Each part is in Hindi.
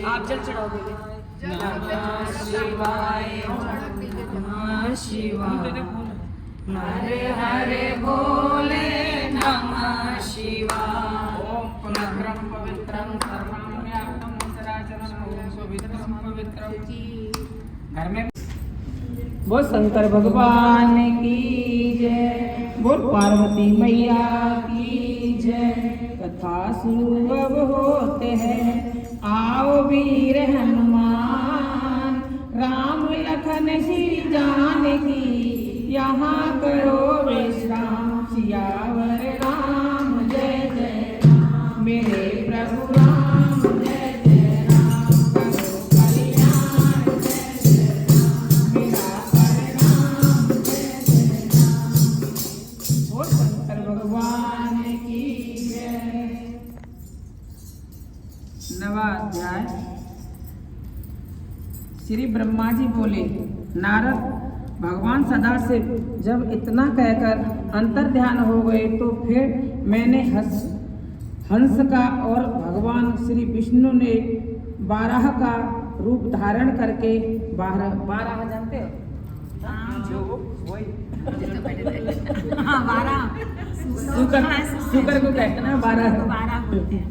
आप जल चढ़ाओ बोले नमः शिवाय नमः शिवाय हरे हरे बोले नमः शिवाय ओम पवित्रं पवित्रं सर्वव्याप्तं चराचरं पवित्रं पवित्रं घर में बोल शंकर भगवान की जय, बोल पार्वती मैया की जय। कथा शुरू अब होते हैं, आओ वीर हनुमान, राम लखन श्री जानकी, यहाँ करो विश्राम, सियावर राम जय जय राम, मेरे प्रभु राम जय जय राम, करो कल्याण जय जय राम, मेरा परिणाम जय जय राम। बोल शंकर भगवान की जय। नवा अध्याय। श्री ब्रह्मा जी बोले, नारद, भगवान सदाशिव जब इतना कहकर अंतर ध्यान हो गए तो फिर मैंने हंस का और भगवान श्री विष्णु ने 12 का रूप धारण करके 12 जानते हो जो वही सुकर को कहते ना 12 बोलते हैं।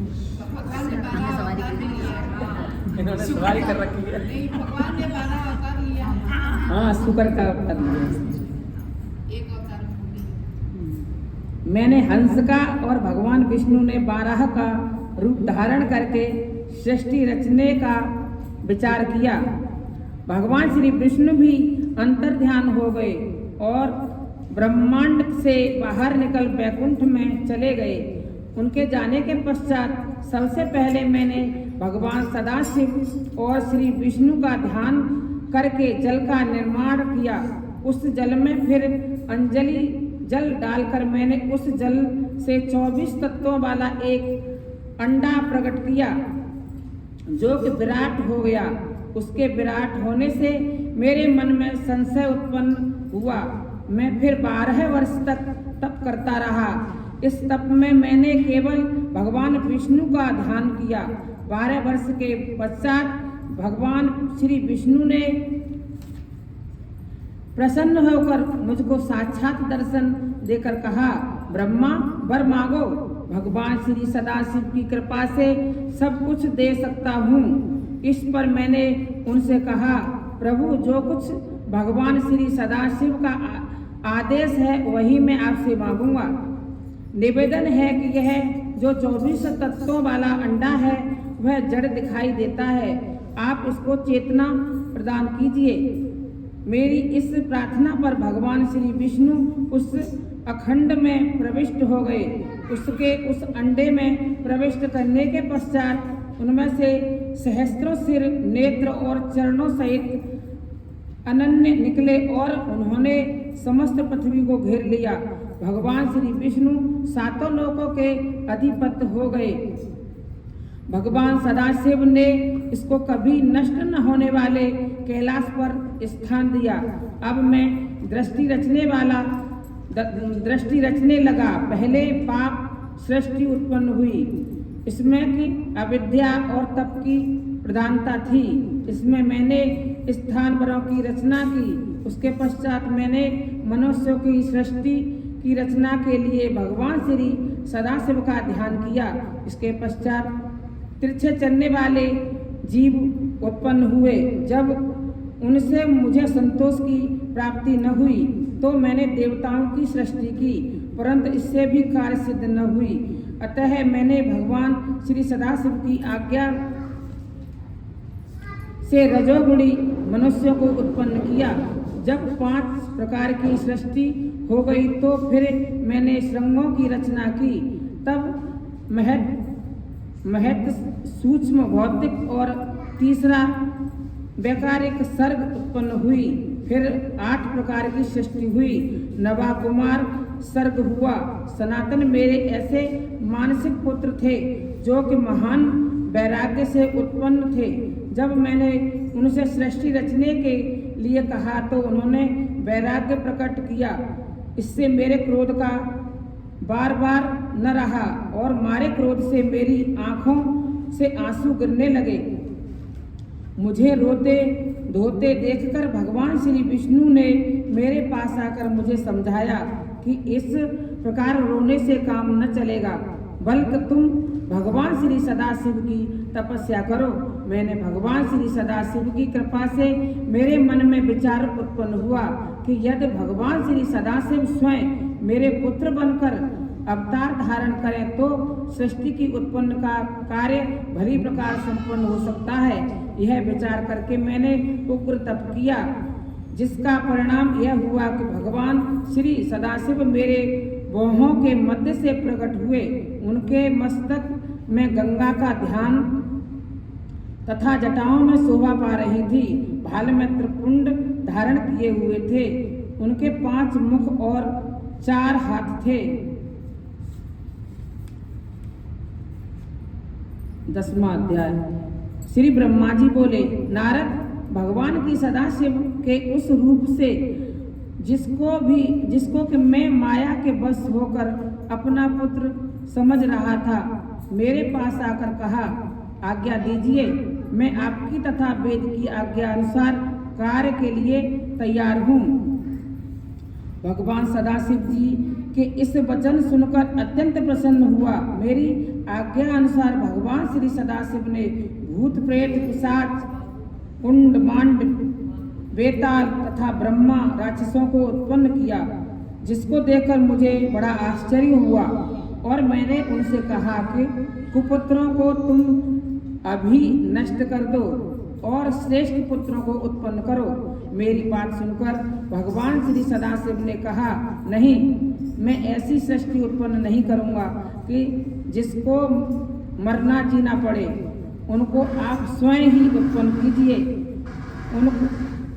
इन्होंने सवारी कर रखी है। नहीं, भगवान ने 12 अवतार लिया। हाँ, शुक्र का अवतार एक अवतार। मैंने हंस का और भगवान विष्णु ने 12 का रूप धारण करके सृष्टि रचने का विचार किया। भगवान श्री विष्णु भी अंतर ध्यान हो गए और ब्रह्मांड से बाहर निकल वैकुंठ में चले गए। उनके जाने के पश्चात सबसे पहले मैंने भगवान सदाशिव और श्री विष्णु का ध्यान करके जल का निर्माण किया। उस जल में फिर अंजलि जल डालकर मैंने उस जल से 24 तत्वों वाला एक अंडा प्रकट किया जो कि विराट हो गया। उसके विराट होने से मेरे मन में संशय उत्पन्न हुआ। मैं फिर 12 वर्ष तक तप करता रहा। इस तप में मैंने केवल भगवान विष्णु का ध्यान किया। 12 वर्ष के पश्चात भगवान श्री विष्णु ने प्रसन्न होकर मुझको साक्षात दर्शन देकर कहा, ब्रह्मा वर मांगो, भगवान श्री सदाशिव की कृपा से सब कुछ दे सकता हूँ। इस पर मैंने उनसे कहा, प्रभु जो कुछ भगवान श्री सदाशिव का आदेश है वही मैं आपसे मांगूंगा। निवेदन है कि यह जो 24 तत्वों वाला अंडा है वह जड़ दिखाई देता है। आप इसको चेतना प्रदान कीजिए। मेरी इस प्रार्थना पर भगवान श्री विष्णु उस अखंड में प्रविष्ट हो गए। उसके उस अंडे में प्रविष्ट करने के पश्चात उनमें से सहस्त्रों सिर, नेत्र और चरणों सहित अनन्य निकले और उन्होंने समस्त पृथ्वी को घेर लिया। भगवान श्री विष्णु 7 लोकों के अधिपति हो गए। भगवान सदाशिव ने इसको कभी नष्ट न होने वाले कैलाश पर स्थान दिया। अब मैं दृष्टि रचने लगा। पहले पाप सृष्टि उत्पन्न हुई। इसमें की अविद्या और तप की प्रधानता थी। इसमें मैंने स्थानवरों की रचना की। उसके पश्चात मैंने मनुष्यों की सृष्टि की रचना के लिए भगवान श्री सदाशिव का ध्यान किया। इसके पश्चात तिरछे चलने वाले जीव उत्पन्न हुए। जब उनसे मुझे संतोष की प्राप्ति न हुई तो मैंने देवताओं की सृष्टि की, परंतु इससे भी कार्य सिद्ध न हुई। अतः मैंने भगवान श्री सदाशिव की आज्ञा से रजोगुणी मनुष्यों को उत्पन्न किया। जब 5 प्रकार की सृष्टि हो गई तो फिर मैंने श्रृंगों की रचना की। तब महत सूक्ष्म भौतिक और तीसरा वैकारिक सर्ग उत्पन्न हुई। फिर 8 प्रकार की सृष्टि हुई। नवा कुमार सर्ग हुआ। सनातन मेरे ऐसे मानसिक पुत्र थे जो कि महान वैराग्य से उत्पन्न थे। जब मैंने उनसे सृष्टि रचने के लिए कहा तो उन्होंने वैराग्य प्रकट किया। इससे मेरे क्रोध का बार बार न रहा और मारे क्रोध से मेरी आंखों से आंसू गिरने लगे। मुझे रोते धोते देखकर भगवान श्री विष्णु ने मेरे पास आकर मुझे समझाया कि इस प्रकार रोने से काम न चलेगा, बल्कि तुम भगवान श्री सदाशिव की तपस्या करो। मैंने भगवान श्री सदाशिव की कृपा से मेरे मन में विचार उत्पन्न हुआ कि यदि भगवान श्री सदाशिव स्वयं मेरे पुत्र बनकर अवतार धारण करें तो सृष्टि की उत्पन्न का कार्य भली प्रकार संपन्न हो सकता है। यह विचार करके मैंने उग्र तप किया, जिसका परिणाम यह हुआ कि भगवान श्री सदाशिव मेरे बाहों के मध्य से प्रकट हुए। उनके मस्तक में गंगा का ध्यान तथा जटाओं में शोभा पा रही थी। भाल में त्रिपुंड धारण किए हुए थे। उनके 5 मुख और 4 हाथ थे। 10वां अध्याय। श्री ब्रह्मा जी बोले, नारद, भगवान की सदाशिव के उस रूप से जिसको कि मैं माया के वश होकर अपना पुत्र समझ रहा था, मेरे पास आकर कहा, आज्ञा दीजिए, मैं आपकी तथा वेद की आज्ञा अनुसार कार्य के लिए तैयार हूँ। भगवान सदाशिव जी के इस वचन सुनकर अत्यंत प्रसन्न हुआ। मेरी आज्ञा अनुसार भगवान श्री सदाशिव ने भूत प्रेत पिशाच कुंड मांड बेताल तथा ब्रह्मा राक्षसों को उत्पन्न किया, जिसको देखकर मुझे बड़ा आश्चर्य हुआ और मैंने उनसे कहा कि कुपुत्रों को तुम अभी नष्ट कर दो और श्रेष्ठ पुत्रों को उत्पन्न करो। मेरी बात सुनकर भगवान श्री सदाशिव ने कहा, नहीं, मैं ऐसी सृष्टि उत्पन्न नहीं करूँगा कि जिसको मरना जीना पड़े। उनको आप स्वयं ही उत्पन्न कीजिए।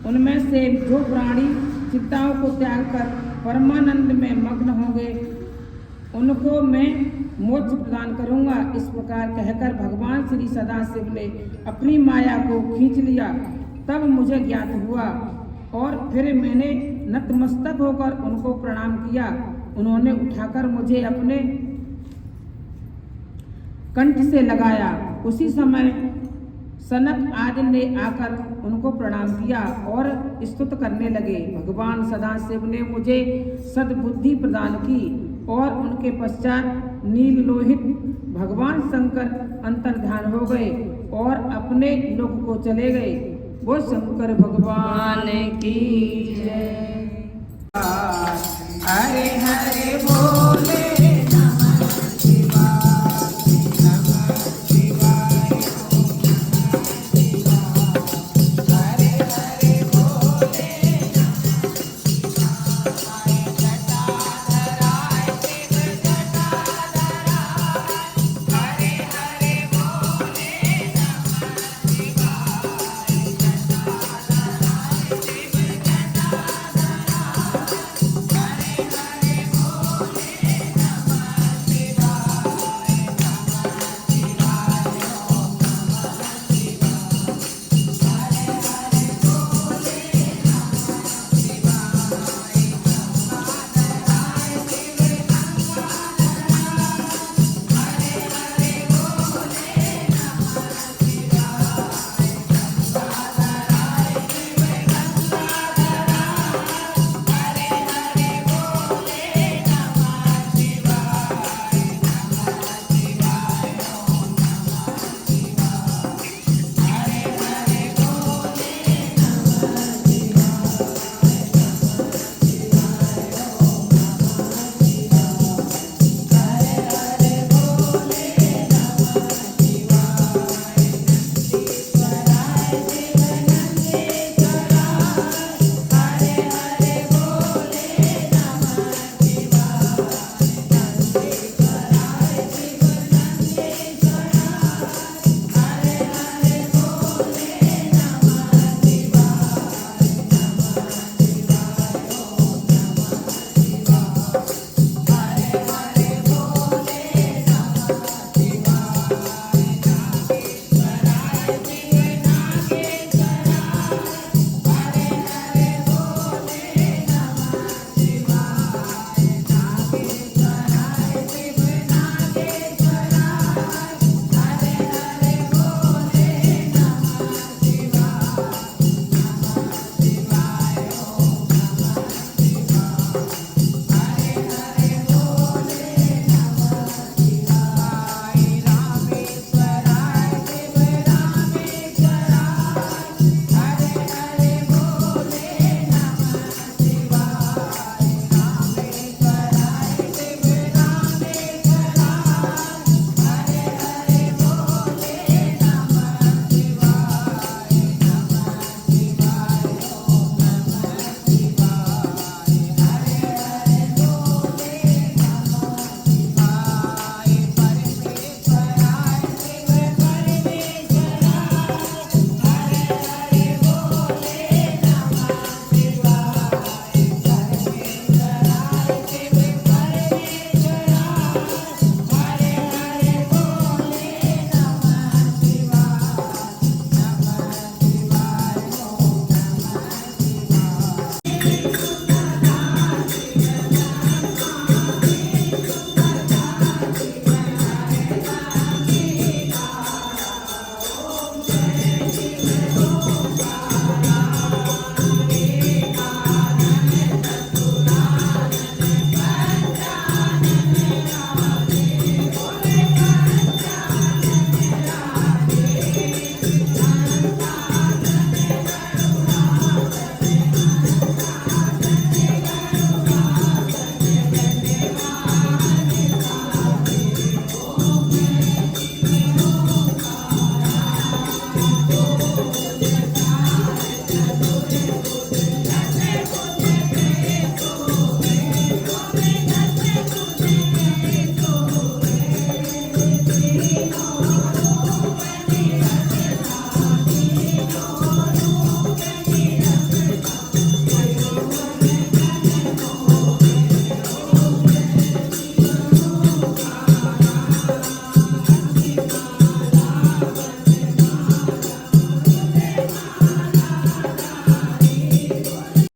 उनमें से जो प्राणी चिंताओं को त्याग कर परमानंद में मग्न होंगे, उनको मैं मोक्ष प्रदान करूंगा। इस प्रकार कहकर भगवान श्री सदाशिव ने अपनी माया को खींच लिया। तब मुझे ज्ञात हुआ और फिर मैंने नतमस्तक होकर उनको प्रणाम किया। उन्होंने उठाकर मुझे अपने कंठ से लगाया। उसी समय सनक आदि ने आकर उनको प्रणाम किया और स्तुत करने लगे। भगवान सदाशिव ने मुझे सद्बुद्धि प्रदान की और उनके पश्चात नील लोहित भगवान शंकर अंतर्ध्यान हो गए और अपने लोक को चले गए। वो शंकर भगवान की जय। हरे हरे बोले